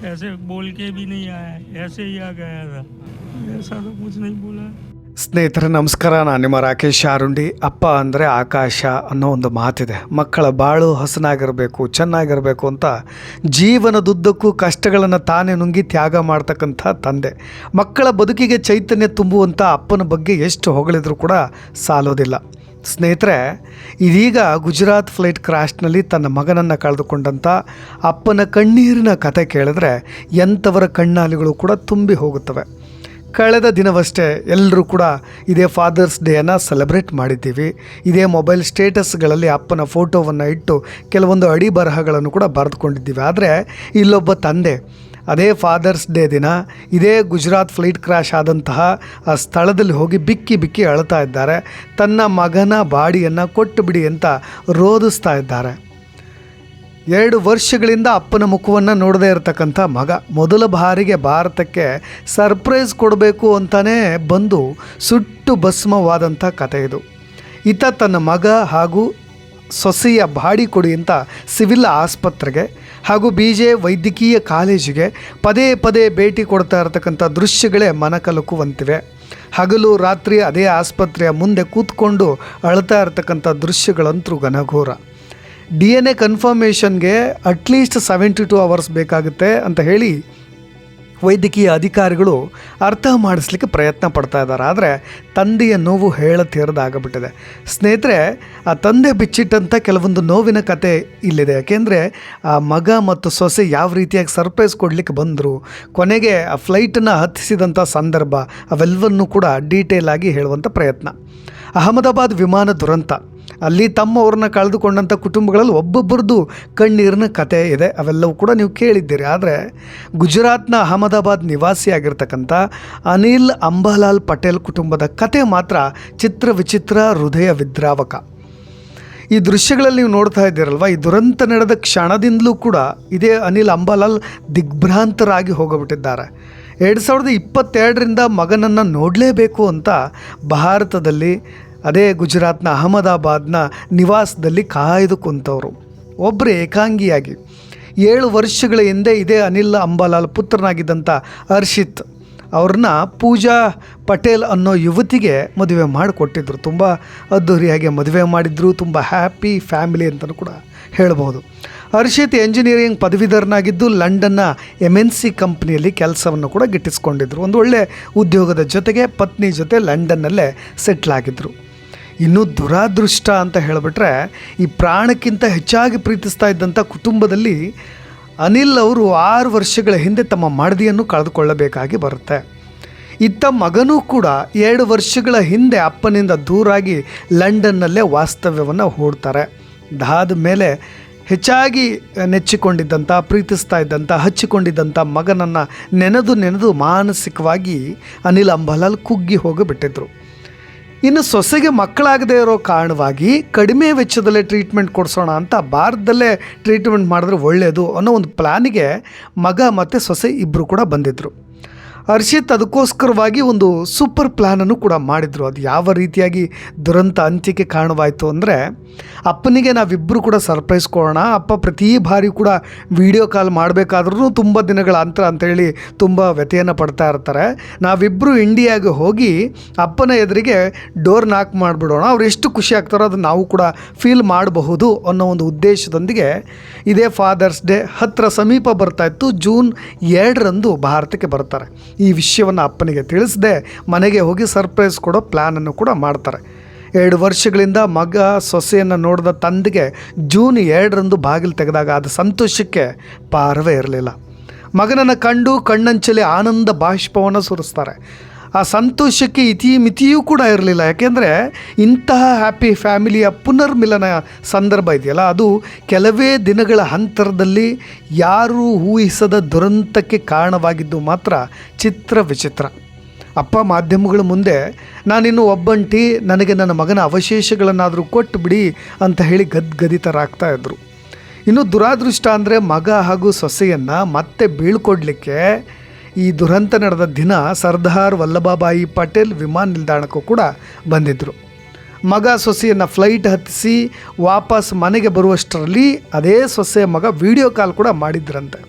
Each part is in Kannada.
ऐसे बोल के भी नहीं आया, ऐसे ही आ गया था। ऐसा तो कुछ नहीं बोला। ಸ್ನೇಹಿತರೆ ನಮಸ್ಕಾರ, ನಾನು ನಿಮ್ಮ ರಾಕೇಶ್ ಆರುಂಡಿ. ಅಪ್ಪ ಅಂದರೆ ಆಕಾಶ ಅನ್ನೋ ಒಂದು ಮಾತಿದೆ. ಮಕ್ಕಳ ಬಾಳು ಹಸನಾಗಿರಬೇಕು, ಚೆನ್ನಾಗಿರಬೇಕು ಅಂತ ಜೀವನದುದ್ದಕ್ಕೂ ಕಷ್ಟಗಳನ್ನು ತಾನೇ ನುಂಗಿ ತ್ಯಾಗ ಮಾಡ್ತಕ್ಕಂಥ ತಂದೆ. ಮಕ್ಕಳ ಬದುಕಿಗೆ ಚೈತನ್ಯ ತುಂಬುವಂಥ ಅಪ್ಪನ ಬಗ್ಗೆ ಎಷ್ಟು ಹೊಗಳಿದ್ರೂ ಕೂಡ ಸಾಲೋದಿಲ್ಲ. ಸ್ನೇಹಿತರೆ, ಇದೀಗ ಗುಜರಾತ್ ಫ್ಲೈಟ್ ಕ್ರ್ಯಾಶ್ನಲ್ಲಿ ತನ್ನ ಮಗನನ್ನು ಕಳೆದುಕೊಂಡಂಥ ಅಪ್ಪನ ಕಣ್ಣೀರಿನ ಕತೆ ಕೇಳಿದ್ರೆ ಎಂಥವರ ಕಣ್ಣಾಲಿಗಳು ಕೂಡ ತುಂಬಿ ಹೋಗುತ್ತವೆ. ಕಳೆದ ದಿನವಷ್ಟೇ ಎಲ್ಲರೂ ಕೂಡ ಇದೇ ಫಾದರ್ಸ್ ಡೇಯನ್ನು ಸೆಲೆಬ್ರೇಟ್ ಮಾಡಿದ್ದೀವಿ. ಇದೇ ಮೊಬೈಲ್ ಸ್ಟೇಟಸ್ಗಳಲ್ಲಿ ಅಪ್ಪನ ಫೋಟೋವನ್ನು ಇಟ್ಟು ಕೆಲವೊಂದು ಅಡಿ ಬರಹಗಳನ್ನು ಕೂಡ ಬರೆದುಕೊಂಡಿದ್ದೀವಿ. ಆದರೆ ಇಲ್ಲೊಬ್ಬ ತಂದೆ ಅದೇ ಫಾದರ್ಸ್ ಡೇ ದಿನ ಇದೇ ಗುಜರಾತ್ ಫ್ಲೈಟ್ ಕ್ರ್ಯಾಶ್ ಆದಂತಹ ಆ ಸ್ಥಳದಲ್ಲಿ ಹೋಗಿ ಬಿಕ್ಕಿ ಬಿಕ್ಕಿ ಅಳ್ತಾ ಇದ್ದಾರೆ. ತನ್ನ ಮಗನ ಬಾಡಿಯನ್ನು ಕೊಟ್ಟು ಬಿಡಿ ಅಂತ ರೋಧಿಸ್ತಾ ಇದ್ದಾರೆ. 2 ವರ್ಷಗಳಿಂದ ಅಪ್ಪನ ಮುಖವನ್ನು ನೋಡದೇ ಇರತಕ್ಕಂಥ ಮಗ ಮೊದಲ ಬಾರಿಗೆ ಭಾರತಕ್ಕೆ ಸರ್ಪ್ರೈಸ್ ಕೊಡಬೇಕು ಅಂತಲೇ ಬಂದು ಸುಟ್ಟು ಭಸ್ಮವಾದಂಥ ಕತೆ ಇದು. ಈತ ತನ್ನ ಮಗ ಹಾಗೂ ಸೊಸೆಯ ಬಾಡಿ ಕೊಡಿ ಅಂತ ಸಿವಿಲ್ ಆಸ್ಪತ್ರೆಗೆ ಹಾಗೂ BJ ವೈದ್ಯಕೀಯ ಕಾಲೇಜಿಗೆ ಪದೇ ಪದೇ ಭೇಟಿ ಕೊಡ್ತಾ ಇರತಕ್ಕಂಥ ದೃಶ್ಯಗಳೇ ಮನಕಲುಕುವಂತಿವೆ. ಹಗಲು ರಾತ್ರಿ ಅದೇ ಆಸ್ಪತ್ರೆಯ ಮುಂದೆ ಕೂತ್ಕೊಂಡು ಅಳ್ತಾ ಇರತಕ್ಕಂಥ ದೃಶ್ಯಗಳಂತೂ ಘನಘೋರ. DNA ಕನ್ಫರ್ಮೇಷನ್ಗೆ ಅಟ್ಲೀಸ್ಟ್ 72 ಅವರ್ಸ್ ಬೇಕಾಗುತ್ತೆ ಅಂತ ಹೇಳಿ ವೈದ್ಯಕೀಯ ಅಧಿಕಾರಿಗಳು ಅರ್ಥ ಮಾಡಿಸ್ಲಿಕ್ಕೆ ಪ್ರಯತ್ನ ಪಡ್ತಾ ಇದ್ದಾರೆ. ಆದರೆ ತಂದೆಯ ನೋವು ಹೇಳತೀರದಾಗಬಿಟ್ಟಿದೆ. ಸ್ನೇಹಿತರೆ, ಆ ತಂದೆ ಬಿಚ್ಚಿಟ್ಟಂಥ ಕೆಲವೊಂದು ನೋವಿನ ಕತೆ ಇಲ್ಲಿದೆ. ಯಾಕೆಂದರೆ ಆ ಮಗ ಮತ್ತು ಸೊಸೆ ಯಾವ ರೀತಿಯಾಗಿ ಸರ್ಪ್ರೈಸ್ ಕೊಡಲಿಕ್ಕೆ ಬಂದರು, ಕೊನೆಗೆ ಆ ಫ್ಲೈಟನ್ನು ಹತ್ತಿಸಿದಂಥ ಸಂದರ್ಭ ಅವೆಲ್ಲವನ್ನೂ ಕೂಡ ಡೀಟೇಲ್ ಆಗಿ ಹೇಳುವಂಥ ಪ್ರಯತ್ನ. ಅಹಮದಾಬಾದ್ ವಿಮಾನ ದುರಂತ, ಅಲ್ಲಿ ತಮ್ಮವ್ರನ್ನ ಕಳೆದುಕೊಂಡಂಥ ಕುಟುಂಬಗಳಲ್ಲಿ ಒಬ್ಬೊಬ್ಬರದ್ದು ಕಣ್ಣೀರಿನ ಕತೆ ಇದೆ. ಅವೆಲ್ಲವೂ ಕೂಡ ನೀವು ಕೇಳಿದ್ದೀರಿ. ಆದರೆ ಗುಜರಾತ್ನ ಅಹಮದಾಬಾದ್ ನಿವಾಸಿಯಾಗಿರ್ತಕ್ಕಂಥ ಅನಿಲ್ ಅಂಬಾಲಾಲ್ ಪಟೇಲ್ ಕುಟುಂಬದ ಕತೆ ಮಾತ್ರ ಚಿತ್ರ ವಿಚಿತ್ರ, ಹೃದಯ ವಿದ್ರಾವಕ. ಈ ದೃಶ್ಯಗಳಲ್ಲಿ ನೀವು ನೋಡ್ತಾ ಇದ್ದೀರಲ್ವ, ಈ ದುರಂತ ನಡೆದ ಕ್ಷಣದಿಂದಲೂ ಕೂಡ ಇದೇ ಅನಿಲ್ ಅಂಬಾಲಾಲ್ ದಿಗ್ಭ್ರಾಂತರಾಗಿ ಹೋಗಿಬಿಟ್ಟಿದ್ದಾರೆ. 2022ರಿಂದ ಮಗನನ್ನು ನೋಡಲೇಬೇಕು ಅಂತ ಭಾರತದಲ್ಲಿ ಅದೇ ಗುಜರಾತ್ನ ಅಹಮದಾಬಾದ್ನ ನಿವಾಸದಲ್ಲಿ ಕಾಯ್ದು ಕುಂತವರು. ಒಬ್ಬರು ಏಕಾಂಗಿಯಾಗಿ 7 ವರ್ಷಗಳ ಹಿಂದೆ ಇದೇ ಅನಿಲ್ ಅಂಬಾಲಾಲ್ ಪುತ್ರನಾಗಿದ್ದಂಥ ಹರ್ಷಿತ್ ಅವ್ರನ್ನ ಪೂಜಾ ಪಟೇಲ್ ಅನ್ನೋ ಯುವತಿಗೆ ಮದುವೆ ಮಾಡಿಕೊಟ್ಟಿದ್ರು. ತುಂಬ ಅದ್ದೂರಿಯಾಗಿ ಮದುವೆ ಮಾಡಿದ್ರು. ತುಂಬ ಹ್ಯಾಪಿ ಫ್ಯಾಮಿಲಿ ಅಂತಲೂ ಕೂಡ ಹೇಳ್ಬೋದು. ಹರ್ಷಿತ್ ಎಂಜಿನಿಯರಿಂಗ್ ಪದವೀಧರನಾಗಿದ್ದು ಲಂಡನ್ನ MNC ಕಂಪ್ನಿಯಲ್ಲಿ ಕೆಲಸವನ್ನು ಕೂಡ ಗಿಟ್ಟಿಸ್ಕೊಂಡಿದ್ರು. ಒಂದು ಒಳ್ಳೆ ಉದ್ಯೋಗದ ಜೊತೆಗೆ ಪತ್ನಿ ಜೊತೆ ಲಂಡನ್ನಲ್ಲೇ ಸೆಟ್ಲ್ ಆಗಿದ್ದರು. ಇನ್ನೂ ದುರಾದೃಷ್ಟ ಅಂತ ಹೇಳಿಬಿಟ್ರೆ, ಈ ಪ್ರಾಣಕ್ಕಿಂತ ಹೆಚ್ಚಾಗಿ ಪ್ರೀತಿಸ್ತಾ ಇದ್ದಂಥ ಕುಟುಂಬದಲ್ಲಿ ಅನಿಲ್ ಅವರು 6 ವರ್ಷಗಳ ಹಿಂದೆ ತಮ್ಮ ಮಡದಿಯನ್ನು ಕಳೆದುಕೊಳ್ಳಬೇಕಾಗಿ ಬರುತ್ತೆ. ಇತ್ತ ಮಗನೂ ಕೂಡ 2 ವರ್ಷಗಳ ಹಿಂದೆ ಅಪ್ಪನಿಂದ ದೂರಾಗಿ ಲಂಡನ್ನಲ್ಲೇ ವಾಸ್ತವ್ಯವನ್ನು ಹೂಡ್ತಾರೆ. ಅದಾದ ಮೇಲೆ ಹೆಚ್ಚಾಗಿ ನೆಚ್ಚಿಕೊಂಡಿದ್ದಂಥ, ಪ್ರೀತಿಸ್ತಾ ಇದ್ದಂಥ, ಹಚ್ಚಿಕೊಂಡಿದ್ದಂಥ ಮಗನನ್ನು ನೆನೆದು ಮಾನಸಿಕವಾಗಿ ಅನಿಲ್ ಅಂಬಾಲಾಲ್ ಕುಗ್ಗಿ ಹೋಗಿಬಿಟ್ಟಿದ್ರು. ಇನ್ನು ಸೊಸೆಗೆ ಮಕ್ಕಳಾಗದೇ ಇರೋ ಕಾರಣವಾಗಿ ಕಡಿಮೆ ವೆಚ್ಚದಲ್ಲೇ ಟ್ರೀಟ್ಮೆಂಟ್ ಕೊಡಿಸೋಣ ಅಂತ ಭಾರತದಲ್ಲೇ ಟ್ರೀಟ್ಮೆಂಟ್ ಮಾಡಿದ್ರೆ ಒಳ್ಳೆಯದು ಅನ್ನೋ ಒಂದು ಪ್ಲ್ಯಾನಿಗೆ ಮಗ ಮತ್ತು ಸೊಸೆ ಇಬ್ಬರು ಕೂಡ ಬಂದಿದ್ದರು. ಹರ್ಷಿತ್ ಅದಕ್ಕೋಸ್ಕರವಾಗಿ ಒಂದು ಸೂಪರ್ ಪ್ಲ್ಯಾನನ್ನು ಕೂಡ ಮಾಡಿದರು. ಅದು ಯಾವ ರೀತಿಯಾಗಿ ದುರಂತ ಅಂತ್ಯಕ್ಕೆ ಕಾರಣವಾಯಿತು ಅಂದರೆ, ಅಪ್ಪನಿಗೆ ನಾವಿಬ್ಬರು ಕೂಡ ಸರ್ಪ್ರೈಸ್ ಕೊಡೋಣ, ಅಪ್ಪ ಪ್ರತಿ ಬಾರಿ ಕೂಡ ವಿಡಿಯೋ ಕಾಲ್ ಮಾಡಬೇಕಾದ್ರೂ ತುಂಬ ದಿನಗಳ ಅಂತರ ಅಂಥೇಳಿ ತುಂಬ ವ್ಯಥೆಯನ್ನು ಪಡ್ತಾ ಇರ್ತಾರೆ. ನಾವಿಬ್ಬರು ಇಂಡಿಯಾಗೆ ಹೋಗಿ ಅಪ್ಪನ ಎದುರಿಗೆ ಡೋರ್ ನಾಕ್ ಮಾಡಿಬಿಡೋಣ, ಅವ್ರು ಎಷ್ಟು ಖುಷಿ ಆಗ್ತಾರೋ ಅದು ನಾವು ಕೂಡ ಫೀಲ್ ಮಾಡಬಹುದು ಅನ್ನೋ ಒಂದು ಉದ್ದೇಶದೊಂದಿಗೆ ಇದೇ ಫಾದರ್ಸ್ ಡೇ ಸಮೀಪ ಬರ್ತಾಯಿತ್ತು. ಜೂನ್ 2ರಂದು ಭಾರತಕ್ಕೆ ಬರ್ತಾರೆ. ಈ ವಿಷಯವನ್ನು ಅಪ್ಪನಿಗೆ ತಿಳಿಸದೆ ಮನೆಗೆ ಹೋಗಿ ಸರ್ಪ್ರೈಸ್ ಕೊಡೋ ಪ್ಲ್ಯಾನನ್ನು ಕೂಡ ಮಾಡ್ತಾರೆ. 2 ವರ್ಷಗಳಿಂದ ಮಗ ಸೊಸೆಯನ್ನು ನೋಡಿದ ತಂದೆಗೆ ಜೂನ್ 2ರಂದು ಬಾಗಿಲು ತೆಗೆದಾಗ ಆದ ಸಂತೋಷಕ್ಕೆ ಪಾರವೇ ಇರಲಿಲ್ಲ. ಮಗನನ್ನು ಕಂಡು ಕಣ್ಣಂಚಲಿ ಆನಂದ ಬಾಷ್ಪವನ್ನು ಸುರಿಸ್ತಾರೆ. ಆ ಸಂತೋಷಕ್ಕೆ ಮಿತಿಯೂ ಕೂಡ ಇರಲಿಲ್ಲ. ಯಾಕೆಂದರೆ ಇಂತಹ ಹ್ಯಾಪಿ ಫ್ಯಾಮಿಲಿಯ ಪುನರ್ಮಿಲನ ಸಂದರ್ಭ ಇದೆಯಲ್ಲ, ಅದು ಕೆಲವೇ ದಿನಗಳ ಅಂತರದಲ್ಲಿ ಯಾರೂ ಊಹಿಸದ ದುರಂತಕ್ಕೆ ಕಾರಣವಾಗಿದ್ದು ಮಾತ್ರ ಚಿತ್ರ ವಿಚಿತ್ರ. ಅಪ್ಪ ಮಾಧ್ಯಮಗಳ ಮುಂದೆ ನಾನಿನ್ನು ಒಬ್ಬಂಟಿ, ನನಗೆ ನನ್ನ ಮಗನ ಅವಶೇಷಗಳನ್ನಾದರೂ ಕೊಟ್ಟು ಬಿಡಿ ಅಂತ ಹೇಳಿ ಗದ್ಗದಿತರಾಗ್ತಾ ಇದ್ದರು. ಇನ್ನು ದುರಾದೃಷ್ಟ ಅಂದರೆ ಮಗ ಹಾಗೂ ಸೊಸೆಯನ್ನು ಮತ್ತೆ ಬೀಳ್ಕೊಡ್ಲಿಕ್ಕೆ ಈ ದುರಂತ ನಡೆದ ದಿನ ಸರ್ದಾರ್ ವಲ್ಲಭಭಾಯಿ ಪಟೇಲ್ ವಿಮಾನ ನಿಲ್ದಾಣಕ್ಕೂ ಕೂಡ ಬಂದಿದ್ದರು. ಮಗ ಸೊಸೆಯನ್ನು ಫ್ಲೈಟ್ ಹತ್ತಿಸಿ ವಾಪಸ್ ಮನೆಗೆ ಬರುವಷ್ಟರಲ್ಲಿ ಅದೇ ಸೊಸೆಯ ಮಗ ವಿಡಿಯೋ ಕಾಲ್ ಕೂಡ ಮಾಡಿದ್ರಂತೆ.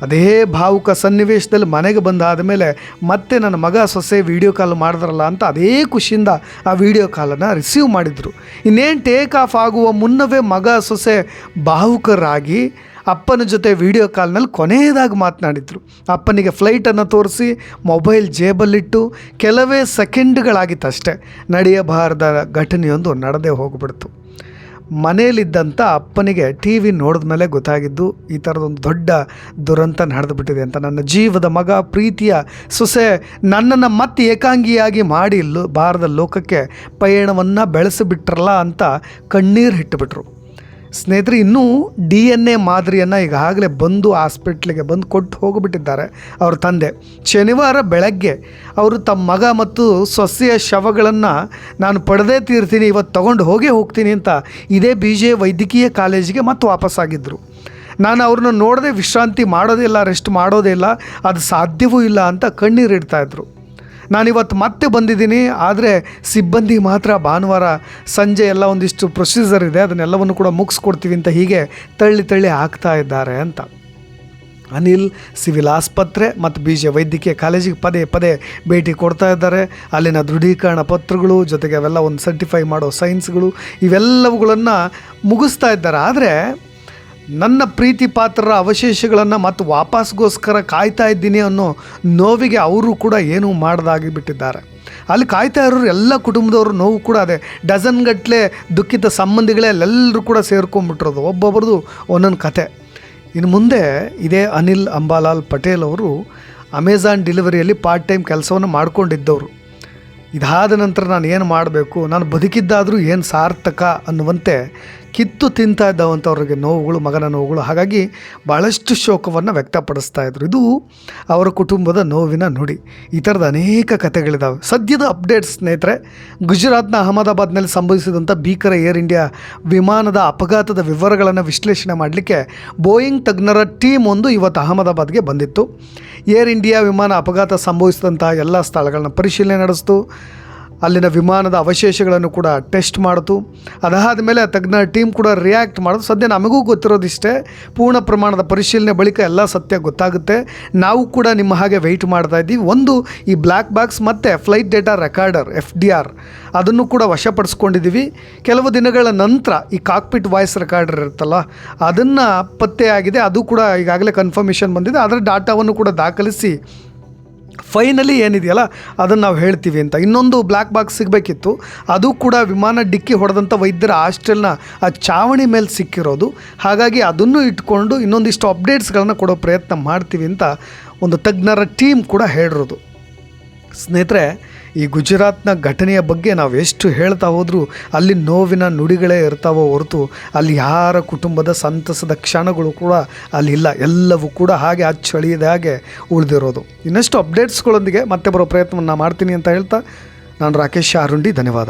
ಅದೇ ಭಾವುಕ ಸನ್ನಿವೇಶದಲ್ಲಿ ಮನೆಗೆ ಬಂದಾದ ಮೇಲೆ ಮತ್ತೆ ನನ್ನ ಮಗ ಸೊಸೆ ವೀಡಿಯೋ ಕಾಲ್ ಮಾಡಿದ್ರಲ್ಲ ಅಂತ ಅದೇ ಖುಷಿಯಿಂದ ಆ ವಿಡಿಯೋ ಕಾಲನ್ನು ರಿಸೀವ್ ಮಾಡಿದರು. ಇನ್ನೇನು ಟೇಕ್ ಆಫ್ ಆಗುವ ಮುನ್ನವೇ ಮಗ ಸೊಸೆ ಭಾವುಕರಾಗಿ ಅಪ್ಪನ ಜೊತೆ ವಿಡಿಯೋ ಕಾಲ್ನಲ್ಲಿ ಕೊನೆಯದಾಗಿ ಮಾತನಾಡಿದರು. ಅಪ್ಪನಿಗೆ ಫ್ಲೈಟನ್ನು ತೋರಿಸಿ ಮೊಬೈಲ್ ಜೇಬಲ್ಲಿಟ್ಟು ಕೆಲವೇ ಸೆಕೆಂಡ್ಗಳಾಗಿತ್ತಷ್ಟೇ ನಡೆಯಬಾರದ ಘಟನೆಯೊಂದು ನಡೆದೇ ಹೋಗ್ಬಿಡ್ತು. ಮನೆಯಲ್ಲಿದ್ದಂಥ ಅಪ್ಪನಿಗೆ ಟಿ ವಿ ನೋಡಿದ ಮೇಲೆ ಗೊತ್ತಾಗಿದ್ದು ಈ ಥರದೊಂದು ದೊಡ್ಡ ದುರಂತ ನಡೆದುಬಿಟ್ಟಿದೆ ಅಂತ. ನನ್ನ ಜೀವದ ಮಗ, ಪ್ರೀತಿಯ ಸೊಸೆ ನನ್ನನ್ನು ಮತ್ತೆ ಏಕಾಂಗಿಯಾಗಿ ಮಾಡಿ ಬಾರದ ಲೋಕಕ್ಕೆ ಪಯಣವನ್ನು ಬೆಳೆಸಿಬಿಟ್ರಲ್ಲ ಅಂತ ಕಣ್ಣೀರು ಇಟ್ಟುಬಿಟ್ರು. ಸ್ನೇಹಿತರೆ, ಇನ್ನೂ DNA ಮಾದರಿಯನ್ನು ಈಗಾಗಲೇ ಬಂದು ಹಾಸ್ಪಿಟ್ಲಿಗೆ ಬಂದು ಕೊಟ್ಟು ಹೋಗಿಬಿಟ್ಟಿದ್ದಾರೆ ಅವ್ರ ತಂದೆ. ಶನಿವಾರ ಬೆಳಗ್ಗೆ ಅವರು ತಮ್ಮ ಮಗ ಮತ್ತು ಸೊಸೆಯ ಶವಗಳನ್ನು ನಾನು ಪಡೆದೇ ತೀರ್ತೀನಿ, ಇವತ್ತು ತೊಗೊಂಡು ಹೋಗ್ತೀನಿ ಅಂತ ಇದೇ BJ ವೈದ್ಯಕೀಯ ಕಾಲೇಜಿಗೆ ಮತ್ತೆ ವಾಪಸ್ಸಾಗಿದ್ದರು. ನಾನು ಅವ್ರನ್ನ ನೋಡದೆ ವಿಶ್ರಾಂತಿ ಮಾಡೋದಿಲ್ಲ, ರೆಸ್ಟ್ ಮಾಡೋದೇ ಇಲ್ಲ, ಅದು ಸಾಧ್ಯವೂ ಇಲ್ಲ ಅಂತ ಕಣ್ಣೀರು ಇಡ್ತಾಯಿದ್ರು. ನಾನಿವತ್ತು ಮತ್ತೆ ಬಂದಿದ್ದೀನಿ, ಆದರೆ ಸಿಬ್ಬಂದಿ ಮಾತ್ರ ಭಾನುವಾರ ಸಂಜೆ ಎಲ್ಲ ಒಂದಿಷ್ಟು ಪ್ರೊಸೀಜರ್ ಇದೆ, ಅದನ್ನೆಲ್ಲವನ್ನು ಕೂಡ ಮುಗಿಸ್ಕೊಡ್ತೀವಿ ಅಂತ ಹೀಗೆ ತಳ್ಳಿ ಹಾಕ್ತಾ ಇದ್ದಾರೆ ಅಂತ. ಅನಿಲ್ ಸಿವಿಲ್ ಆಸ್ಪತ್ರೆ ಮತ್ತು BJ ವೈದ್ಯಕೀಯ ಕಾಲೇಜಿಗೆ ಪದೇ ಭೇಟಿ ಕೊಡ್ತಾ ಇದ್ದಾರೆ. ಅಲ್ಲಿನ ದೃಢೀಕರಣ ಪತ್ರಗಳು ಜೊತೆಗೆ ಅವೆಲ್ಲ ಒಂದು ಸರ್ಟಿಫೈ ಮಾಡೋ ಸೈನ್ಸ್ಗಳು ಇವೆಲ್ಲವುಗಳನ್ನು ಮುಗಿಸ್ತಾ ಇದ್ದಾರೆ. ಆದರೆ ನನ್ನ ಪ್ರೀತಿ ಪಾತ್ರರ ಅವಶೇಷಗಳನ್ನು ಮತ್ತು ವಾಪಸ್ಗೋಸ್ಕರ ಕಾಯ್ತಾ ಇದ್ದೀನಿ ಅನ್ನೋ ನೋವಿಗೆ ಅವರು ಕೂಡ ಏನೂ ಮಾಡದಾಗಿ ಬಿಟ್ಟಿದ್ದಾರೆ. ಅಲ್ಲಿ ಕಾಯ್ತಾ ಇರೋರು ಎಲ್ಲ ಕುಟುಂಬದವರು ನೋವು ಕೂಡ ಅದೇ. ಡಜನ್ಗಟ್ಟಲೆ ದುಃಖಿತ ಸಂಬಂಧಿಗಳೇ ಎಲ್ಲರೂ ಕೂಡ ಸೇರ್ಕೊಂಡ್ಬಿಟ್ಟಿರೋದು, ಒಬ್ಬೊಬ್ರದ್ದು ಒಂದೊಂದು ಕತೆ. ಇನ್ನು ಮುಂದೆ ಇದೇ ಅನಿಲ್ ಅಂಬಾಲಾಲ್ ಪಟೇಲ್ ಅವರು ಅಮೆಝಾನ್ ಡೆಲಿವರಿಯಲ್ಲಿ ಪಾರ್ಟ್ ಟೈಮ್ ಕೆಲಸವನ್ನು ಮಾಡ್ಕೊಂಡಿದ್ದವರು. ಇದಾದ ನಂತರ ನಾನು ಏನು ಮಾಡಬೇಕು, ನಾನು ಬದುಕಿದ್ದಾದರೂ ಏನು ಸಾರ್ಥಕ ಅನ್ನುವಂತೆ ಕಿತ್ತು ತಿಂತಾ ಇದ್ದವಂಥವ್ರಿಗೆ ನೋವುಗಳು, ಮಗನ ನೋವುಗಳು. ಹಾಗಾಗಿ ಭಾಳಷ್ಟು ಶೋಕವನ್ನು ವ್ಯಕ್ತಪಡಿಸ್ತಾ ಇದ್ರು. ಇದು ಅವರ ಕುಟುಂಬದ ನೋವಿನ ನುಡಿ. ಈ ಥರದ ಅನೇಕ ಕಥೆಗಳಿದ್ದಾವೆ. ಸದ್ಯದ ಅಪ್ಡೇಟ್ಸ್ ಸ್ನೇಹಿತರೆ, ಗುಜರಾತ್ನ ಅಹಮದಾಬಾದ್ನಲ್ಲಿ ಸಂಭವಿಸಿದಂಥ ಭೀಕರ ಏರ್ ಇಂಡಿಯಾ ವಿಮಾನದ ಅಪಘಾತದ ವಿವರಗಳನ್ನು ವಿಶ್ಲೇಷಣೆ ಮಾಡಲಿಕ್ಕೆ ಬೋಯಿಂಗ್ ತಜ್ಞರ ಟೀಮ್ ಒಂದು ಇವತ್ತು ಅಹಮದಾಬಾದ್ಗೆ ಬಂದಿತ್ತು. ಏರ್ ಇಂಡಿಯಾ ವಿಮಾನ ಅಪಘಾತ ಸಂಭವಿಸಿದಂಥ ಎಲ್ಲ ಸ್ಥಳಗಳನ್ನ ಪರಿಶೀಲನೆ ನಡೆಸಿತು. ಅಲ್ಲಿನ ವಿಮಾನದ ಅವಶೇಷಗಳನ್ನು ಕೂಡ ಟೆಸ್ಟ್ ಮಾಡಿತು. ಅದಾದ ಮೇಲೆ ತಜ್ಞರ ಟೀಮ್ ಕೂಡ ರಿಯಾಕ್ಟ್ ಮಾಡೋದು. ಸದ್ಯ ನಮಗೂ ಗೊತ್ತಿರೋದಿಷ್ಟೇ, ಪೂರ್ಣ ಪ್ರಮಾಣದ ಪರಿಶೀಲನೆ ಬಳಿಕ ಎಲ್ಲ ಸತ್ಯ ಗೊತ್ತಾಗುತ್ತೆ. ನಾವು ಕೂಡ ನಿಮ್ಮ ಹಾಗೆ ವೆಯ್ಟ್ ಮಾಡ್ತಾ ಇದ್ದೀವಿ. ಒಂದು ಈ ಬ್ಲ್ಯಾಕ್ ಬಾಕ್ಸ್ ಮತ್ತು ಫ್ಲೈಟ್ ಡೇಟಾ ರೆಕಾರ್ಡರ್ FDR ಅದನ್ನು ಕೂಡ ವಶಪಡಿಸ್ಕೊಂಡಿದ್ದೀವಿ. ಕೆಲವು ದಿನಗಳ ನಂತರ ಈ ಕಾಕ್ಪಿಟ್ ವಾಯ್ಸ್ ರೆಕಾರ್ಡರ್ ಇರುತ್ತಲ್ಲ ಅದನ್ನು ಪತ್ತೆಯಾಗಿದೆ. ಅದು ಕೂಡ ಈಗಾಗಲೇ ಕನ್ಫರ್ಮೇಷನ್ ಬಂದಿದೆ. ಅದರ ಡಾಟಾವನ್ನು ಕೂಡ ದಾಖಲಿಸಿ ಫೈನಲಿ ಏನಿದೆಯಲ್ಲ ಅದನ್ನು ನಾವು ಹೇಳ್ತೀವಿ ಅಂತ. ಇನ್ನೊಂದು ಬ್ಲ್ಯಾಕ್ ಬಾಕ್ಸ್ ಸಿಗಬೇಕಿತ್ತು, ಅದು ಕೂಡ ವಿಮಾನ ಡಿಕ್ಕಿ ಹೊಡೆದಂಥ ವೈದ್ಯರ ಹಾಸ್ಟೆಲ್ನ ಆ ಚಾವಣಿ ಮೇಲೆ ಸಿಕ್ಕಿರೋದು. ಹಾಗಾಗಿ ಅದನ್ನು ಇಟ್ಕೊಂಡು ಇನ್ನೊಂದಿಷ್ಟು ಅಪ್ಡೇಟ್ಸ್ಗಳನ್ನು ಕೊಡೋ ಪ್ರಯತ್ನ ಮಾಡ್ತೀವಿ ಅಂತ ಒಂದು ತಜ್ಞರ ಟೀಮ್ ಕೂಡ ಹೇಳಿರೋದು. ಸ್ನೇಹಿತರೆ, ಈ ಗುಜರಾತ್ನ ಘಟನೆಯ ಬಗ್ಗೆ ನಾವು ಎಷ್ಟು ಹೇಳ್ತಾ ಹೋದರೂ ಅಲ್ಲಿ ನೋವಿನ ನುಡಿಗಳೇ ಇರ್ತಾವೋ ಹೊರತು ಅಲ್ಲಿ ಯಾರ ಕುಟುಂಬದ ಸಂತಸದ ಕ್ಷಣಗಳು ಕೂಡ ಅಲ್ಲಿಲ್ಲ. ಎಲ್ಲವೂ ಕೂಡ ಹಾಗೆ ಅಚ್ಚಳಿಯದ ಹಾಗೆ ಉಳಿದಿರೋದು. ಇನ್ನಷ್ಟು ಅಪ್ಡೇಟ್ಸ್ಗಳೊಂದಿಗೆ ಮತ್ತೆ ಬರೋ ಪ್ರಯತ್ನವನ್ನು ಮಾಡ್ತೀನಿ ಅಂತ ಹೇಳ್ತಾ ನಾನು ರಾಕೇಶ್ ಆರುಂಡಿ. ಧನ್ಯವಾದ.